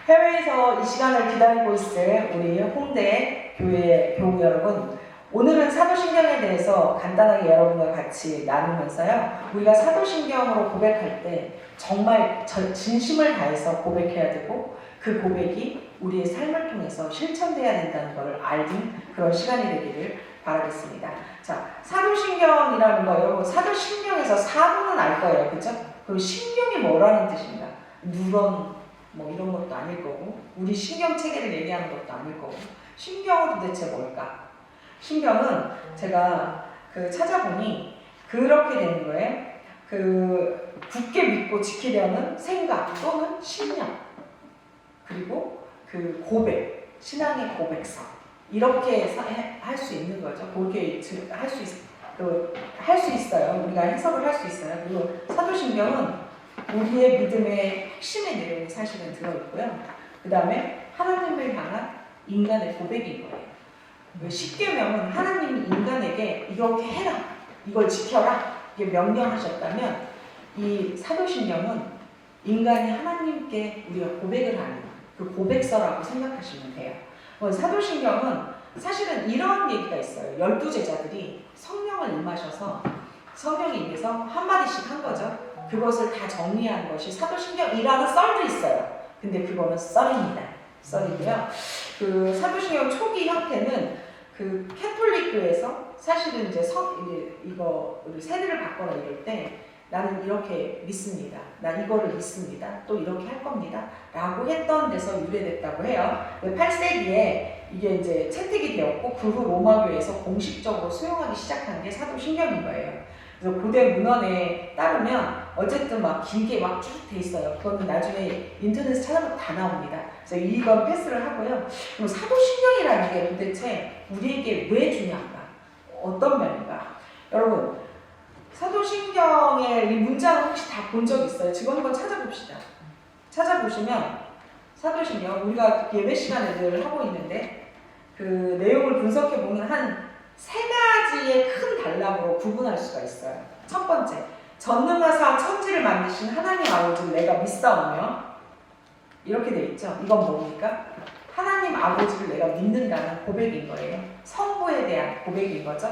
해외에서 이 시간을 기다리고 있을 우리 홍대 교회 교우 여러분, 오늘은 사도신경에 대해서 간단하게 여러분과 같이 나누면서요, 우리가 사도신경으로 고백할 때 정말 진심을 다해서 고백해야 되고, 그 고백이 우리의 삶을 통해서 실천돼야 된다는 것을 알는 그런 시간이 되기를 바라겠습니다. 자, 사도신경이라는 거, 여러분 사도신경에서 사도는 알 거예요, 그죠? 그럼 신경이 뭐라는 뜻인가? 뉴런 뭐 이런 것도 아닐 거고, 우리 신경 체계를 얘기하는 것도 아닐 거고, 신경은 도대체 뭘까? 신경은 제가 찾아보니 그렇게 되는 거예요. 굳게 믿고 지키려는 생각 또는 신념, 그리고 고백, 신앙의 고백성, 이렇게 할 수 있는 거죠. 그렇게 할 수 있어요. 우리가 해석을 할 수 있어요. 그리고 사도신경은 우리의 믿음의 핵심의 내용이 사실은 들어있고요. 그 다음에 하나님을 향한 인간의 고백인 거예요. 십계명은 하나님이 인간에게 이렇게 해라, 이걸 지켜라, 이게 명령하셨다면, 이 사도신경은 인간이 하나님께 우리가 고백을 하는 그 고백서라고 생각하시면 돼요. 사도신경은 사실은 이런 얘기가 있어요. 12제자들이 성령을 임하셔서 성령이 입에서 한마디씩 한 거죠. 그것을 다 정리한 것이 사도신경이라는 썰도 있어요. 근데 그거는 썰입니다. 썰이고요. 사도신경 초기 형태는 캐톨릭교에서 사실은 이제 이거 세례를 받거나 이럴 때 나는 이렇게 믿습니다. 난 이거를 믿습니다. 또 이렇게 할 겁니다. 라고 했던 데서 유래됐다고 해요. 8세기에 이게 이제 채택이 되었고, 그 후 로마교에서 공식적으로 수용하기 시작한 게 사도신경인 거예요. 그래서 고대 문헌에 따르면 어쨌든 막 길게 막 쭉 돼 있어요. 그거는 나중에 인터넷에 찾아보면 다 나옵니다. 그래서 이건 패스를 하고요. 그럼 사도신경이라는 게 도대체 우리에게 왜 중요한가? 어떤 면인가? 여러분, 사도신경의 이 문장을 혹시 다 본 적 있어요? 지금 한번 찾아봅시다. 찾아보시면 사도신경, 우리가 예배 시간에 늘 하고 있는데 그 내용을 분석해보면 한 3가지의 큰 단락으로 구분할 수가 있어요. 첫 번째, 전능하사 천지를 만드신 하나님 아버지를 내가 믿사오며, 이렇게 돼 있죠. 이건 뭡니까? 하나님 아버지를 내가 믿는다는 고백인 거예요. 성부에 대한 고백인 거죠.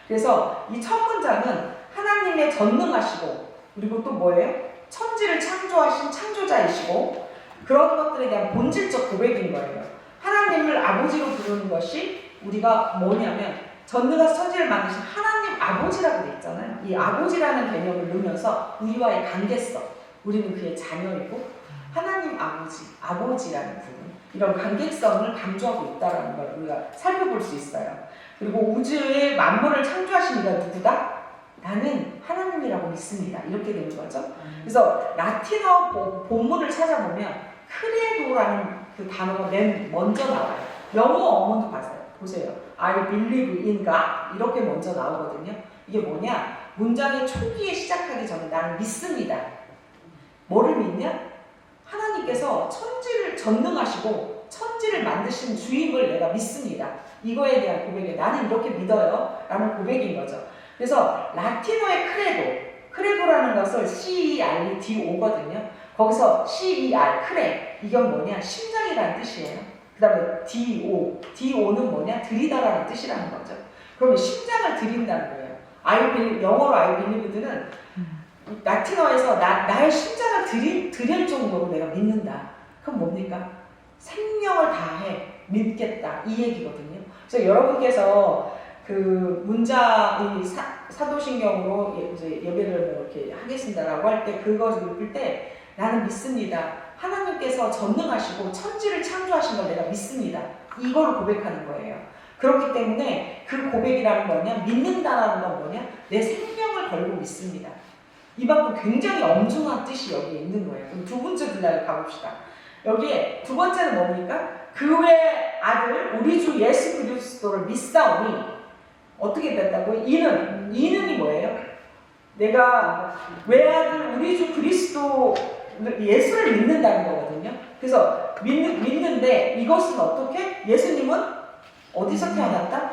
그래서 이 첫 문장은 하나님의 전능하시고, 그리고 또 뭐예요? 천지를 창조하신 창조자이시고, 그런 것들에 대한 본질적 고백인 거예요. 하나님을 아버지로 부르는 것이 우리가 뭐냐면, 전능하신 천지를 만드신 하나님 아버지라고 돼 있잖아요. 이 아버지라는 개념을 넣으면서 우리와의 관계성, 우리는 그의 자녀이고 하나님 아버지라는 부분, 이런 관계성을 강조하고 있다는 걸 우리가 살펴볼 수 있어요. 그리고 우주의 만물을 창조하신 이가 누구다? 나는 하나님이라고 믿습니다. 이렇게 되는 거죠. 그래서 라틴어 본문을 찾아보면 크레도라는 그 단어가 맨 먼저 나와요. 영어 어문도 보세요. I believe in God, 이렇게 먼저 나오거든요. 이게 뭐냐? 문장의 초기에 시작하기 전에 나는 믿습니다. 뭐를 믿냐? 하나님께서 천지를 전능하시고 천지를 만드신 주임을 내가 믿습니다. 이거에 대한 고백에 나는 이렇게 믿어요 라는 고백인 거죠. 그래서 라틴어의 크레도라는 것을 CERDO거든요. 거기서 CER, 이건 뭐냐? 심장이라는 뜻이에요. 그 다음에 DO는 뭐냐? 드리다라는 뜻이라는 거죠. 그러면 심장을 드린다는 거예요. 영어로 I believe는 라틴어에서 나의 심장을 드릴 정도로 내가 믿는다. 그럼 뭡니까? 생명을 다해 믿겠다, 이 얘기거든요. 그래서 여러분께서 문장, 사도신경으로 이제 예배를 뭐 이렇게 하겠습니다라고 할 때, 그것을 읽을 때 나는 믿습니다. 하나님께서 전능하시고 천지를 창조하신 걸 내가 믿습니다. 이걸 고백하는 거예요. 그렇기 때문에 그 고백이라는 거냐, 믿는다라는 건 뭐냐, 내 생명을 걸고 믿습니다. 이만큼 굉장히 엄중한 뜻이 여기에 있는 거예요. 그럼 두 번째 분야를 가봅시다. 여기에 두 번째는 뭡니까? 그 외 아들 우리 주 예수 그리스도를 믿사오니, 어떻게 됐다고요? 이는이 뭐예요? 내가 외아들 우리 주 그리스도 예수를 믿는다는 거거든요. 그래서 믿는데 이것은 어떻게? 예수님은 어디서 태어났다?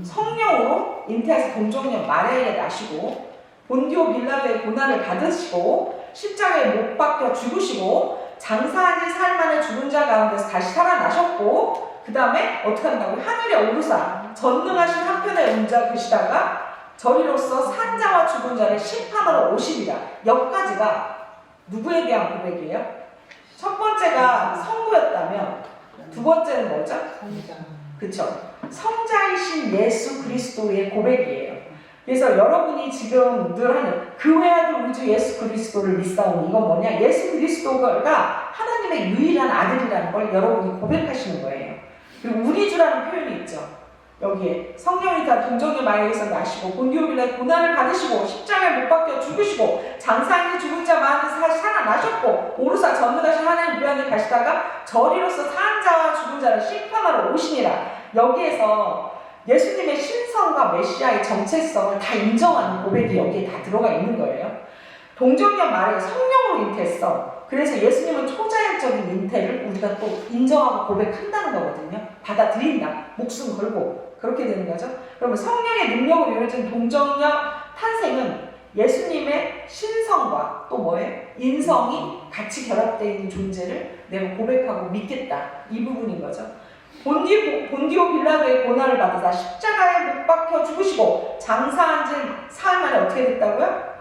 성령으로 잉태하신 동정녀 마리아에 나시고, 본디오 빌라도의 고난을 받으시고 십자가에 못 박혀 죽으시고 장사한 지 사흘 만에 죽은 자 가운데서 다시 살아나셨고, 그 다음에 어떻게 한다고요? 하늘에 오르사 전능하신 한편에 운자 계시다가 저리로서 산 자와 죽은 자를 심판하러 오시리라. 여기까지가 누구에 대한 고백이에요? 첫 번째가 성부였다면 두 번째는 뭐죠? 그쵸? 성자이신 예수 그리스도의 고백이에요. 그래서 여러분이 지금 늘 하는 그 외아들 우리 주 예수 그리스도를 믿사오니, 이건 뭐냐? 예수 그리스도가 하나님의 유일한 아들이라는 걸 여러분이 고백하시는 거예요. 그리고 우리 주라는 표현이 있죠. 여기에 성령이 다 동정의 마에게서 나시고 본디오 빌라의 고난을 받으시고 십자가에 못 박혀 죽으시고 장사한 지 죽은 자 마음에서 다시 살아나셨고 오르사 전능하신 하나님 위안에 가시다가 저리로서 사한 자와 죽은 자를 심판하러 오시니라. 여기에서 예수님의 신성과 메시아의 정체성을 다 인정하는 고백이 여기에 다 들어가 있는 거예요. 동정녀 마리아 성령으로 잉태했어. 그래서 예수님은 초자연적인 잉태를 우리가 또 인정하고 고백한다는 거거든요. 받아들인다. 목숨 걸고 그렇게 되는 거죠. 그러면 성령의 능력으로 이루어진 동정녀 탄생은 예수님의 신성과 또 뭐예요? 인성이 같이 결합되어 있는 존재를 내가 고백하고 믿겠다. 이 부분인 거죠. 본디오 빌라도의 고난을 받으사 십자가에 못 박혀 죽으시고 장사한 지 사흘 만에 어떻게 됐다고요?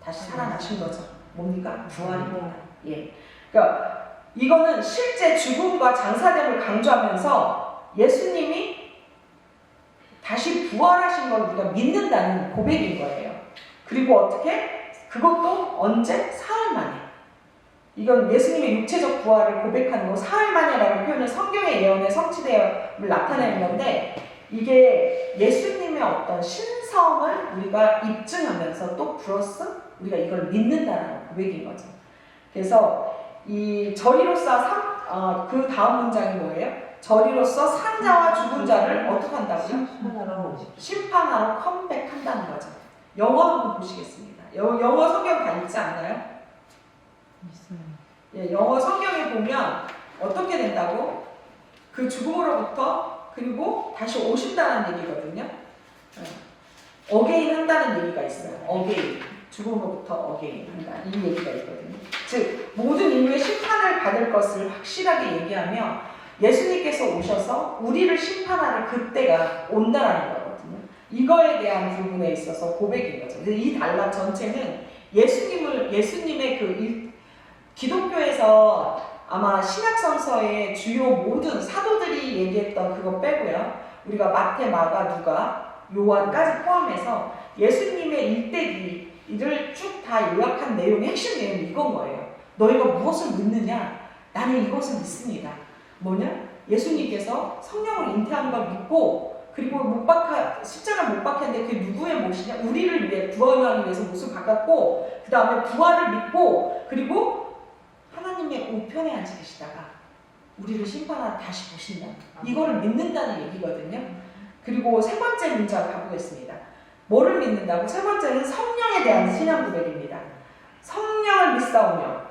다시 살아나신 거죠. 뭡니까? 부활입니다. 예. 그러니까 이거는 실제 죽음과 장사됨을 강조하면서 예수님이 다시 부활하신 걸 우리가 믿는다는 고백인 거예요. 그리고 어떻게? 그것도 언제? 사흘 만에. 이건 예수님의 육체적 부활을 고백하는 거, 사흘 만에라는 표현은 성경의 예언의 성취됨을 나타내는 건데, 이게 예수님의 어떤 신성을 우리가 입증하면서 또 플러스 우리가 이걸 믿는다는 고백인 거죠. 그래서 이 저리로서 그 다음 문장이 뭐예요? 저리로서 산자와 죽은 자를 어떻게 한다고요? 심판하러 컴백한다는 거죠. 영어 한번 보시겠습니다. 영어 성경 다 읽지 않나요? 예, 영어 성경에 보면 어떻게 된다고? 그 죽음으로부터 그리고 다시 오신다는 얘기거든요. 어게인 한다는 얘기가 있어요. 어게인. 죽음으로부터 어게인 한다. 이 얘기가 있거든요. 즉 모든 인류의 심판을 받을 것을 확실하게 얘기하며 예수님께서 오셔서 우리를 심판하는 그때가 온다라는 거거든요. 이거에 대한 부분에 있어서 고백인 거죠. 이 단락 전체는 예수님의 기독교에서 아마 신약성서의 주요 모든 사도들이 얘기했던 그거 빼고요. 우리가 마태, 마가, 누가, 요한까지 포함해서 예수님의 일대기를 쭉 다 요약한 내용의 핵심 내용이 이건 거예요. 너희가 무엇을 믿느냐? 나는 이것을 믿습니다. 뭐냐? 예수님께서 성령을 잉태한 걸 믿고 그리고 십자가 못 박혔는데 그게 누구의 못이냐? 우리를 위해 구원하기 위해서 못을 바꿨고 그 다음에 부활을 믿고 그리고 하나님의 우편에 앉아 계시다가 우리를 심판하러 다시 보신다. 이거를 믿는다는 얘기거든요. 그리고 세 번째 문장 가보겠습니다. 뭐를 믿는다고? 세 번째는 성령에 대한 신앙 고백입니다. 성령을 믿사오며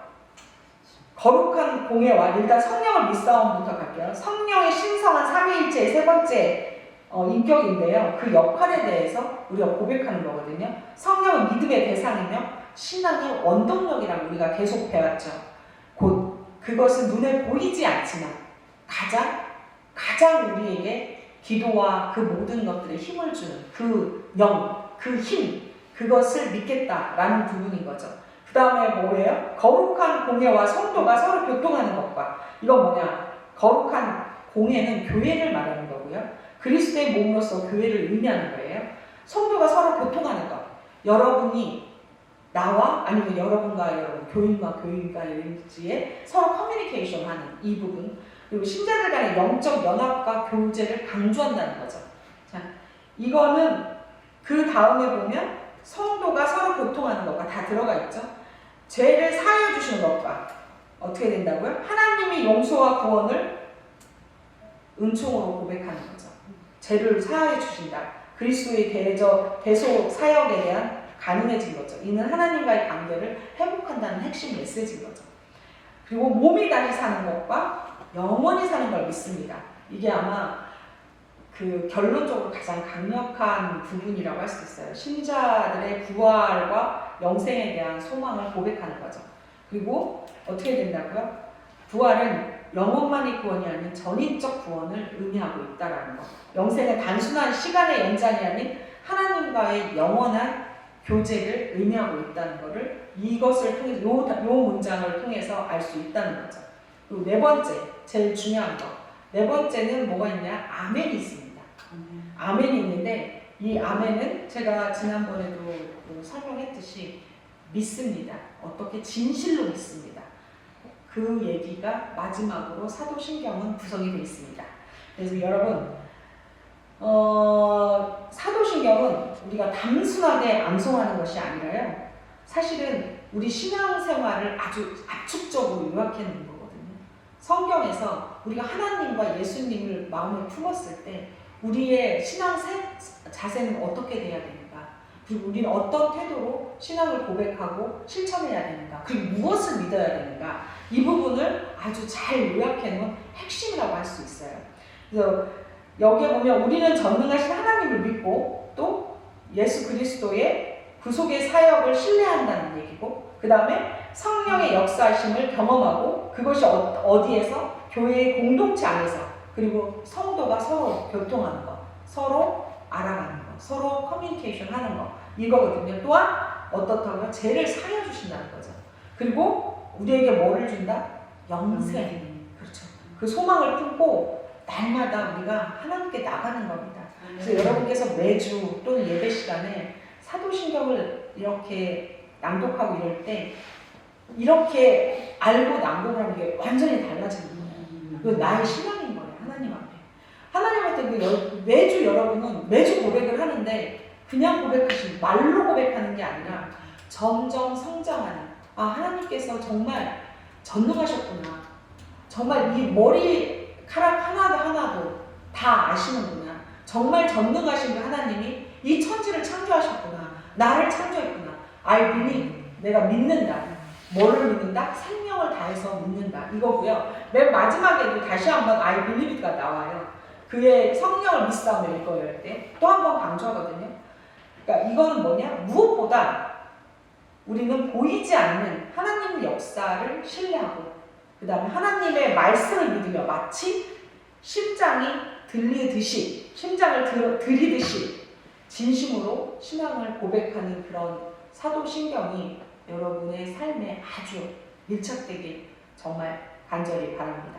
거룩한 공예와 일단 성령을 믿사옴부터 갈게요. 성령의 신성한 삼위일체의 세 번째 인격인데요. 그 역할에 대해서 우리가 고백하는 거거든요. 성령은 믿음의 대상이며 신앙의 원동력이라고 우리가 계속 배웠죠. 곧 그것은 눈에 보이지 않지만 가장 우리에게 기도와 그 모든 것들에 힘을 주는 그 힘, 그것을 믿겠다라는 부분인 거죠. 그 다음에 뭐예요? 거룩한 공예와 성도가 서로 교통하는 것과 이건 뭐냐? 거룩한 공예는 교회를 말하는 거고요. 그리스도의 몸으로서 교회를 의미하는 거예요. 성도가 서로 교통하는 것. 여러분이 나와 아니면 여러분과 여러분, 교인과 교인과의 서로 커뮤니케이션 하는 이 부분. 그리고 신자들 간의 영적 연합과 교제를 강조한다는 거죠. 자, 이거는 그 다음에 보면 성도가 서로 교통하는 것과 다 들어가 있죠. 죄를 사하여 주시는 것과 어떻게 된다고요? 하나님이 용서와 구원을 은총으로 고백하는 거죠. 죄를 사하여 주신다. 그리스도의 대속 사역에 대한 가능해진 거죠. 이는 하나님과의 관계를 회복한다는 핵심 메시지인 거죠. 그리고 몸이 다시 사는 것과 영원히 사는 걸 믿습니다. 이게 아마 그 결론적으로 가장 강력한 부분이라고 할 수 있어요. 신자들의 부활과 영생에 대한 소망을 고백하는 거죠. 그리고 어떻게 된다고요? 부활은 영혼만이 구원이 아닌 전인적 구원을 의미하고 있다라는 거. 영생은 단순한 시간의 연장이 아닌 하나님과의 영원한 교제를 의미하고 있다는 것을 이것을 통해서 요 문장을 통해서 알 수 있다는 거죠. 그리고 네 번째, 제일 중요한 거. 네 번째는 뭐가 있냐? 아멘이 있습니다. 아멘이 있는데 이 아멘은 제가 지난번에도 설명했듯이 믿습니다. 어떻게 진실로 믿습니다. 그 얘기가 마지막으로 사도신경은 구성이 되어 있습니다. 그래서 여러분 사도신경은 우리가 단순하게 암송하는 것이 아니라요. 사실은 우리 신앙생활을 아주 압축적으로 요약해 놓은 거거든요. 성경에서 우리가 하나님과 예수님을 마음에 품었을 때 우리의 신앙 자세는 어떻게 돼야 되는가? 그리고 우리는 어떤 태도로 신앙을 고백하고 실천해야 되는가? 그리고 무엇을 믿어야 되는가? 이 부분을 아주 잘 요약해 놓은 핵심이라고 할 수 있어요. 그래서 여기에 보면 우리는 전능하신 하나님을 믿고 또 예수 그리스도의 구속의 사역을 신뢰한다는 얘기고, 그 다음에 성령의 역사하심을 경험하고, 그것이 어디에서? 교회의 공동체 안에서, 그리고 성도가 서로 교통하는 것, 서로 알아가는 것, 서로 커뮤니케이션 하는 것, 이거거든요. 또한 어떻다고요? 죄를 사여 주신다는 거죠. 그리고 우리에게 뭐를 준다? 영생. 그렇죠. 그 소망을 품고 날마다 우리가 하나님께 나가는 겁니다. 그래서 여러분께서 매주 또는 예배 시간에 사도신경을 이렇게 낭독하고 이럴 때 이렇게 알고 낭독하는 게 완전히 달라지는 거예요. 그 나의 신앙인 거예요. 하나님 앞에. 하나님한테 매주 여러분은 매주 고백을 하는데 그냥 고백하시는, 말로 고백하는 게 아니라 점점 성장하는, 아, 하나님께서 정말 전능하셨구나. 정말 이 머리카락 하나도 다 아시는구나. 정말 전능하신 그 하나님이 이 천지를 창조하셨구나. 나를 창조했구나. I believe. 내가 믿는다. 뭐를 믿는다? 생명을 다해서 믿는다. 이거고요. 맨 마지막에도 다시 한번 I believe가 나와요. 그의 성령을 믿사오며 읽어야 때 또 한 번 강조하거든요. 그러니까 이거는 뭐냐? 무엇보다 우리는 보이지 않는 하나님 역사를 신뢰하고, 그 다음에 하나님의 말씀을 믿으며 마치 심장이 들리듯이, 심장을 들이듯이 진심으로 신앙을 고백하는 그런 사도신경이 여러분의 삶에 아주 밀착되길 정말 간절히 바랍니다.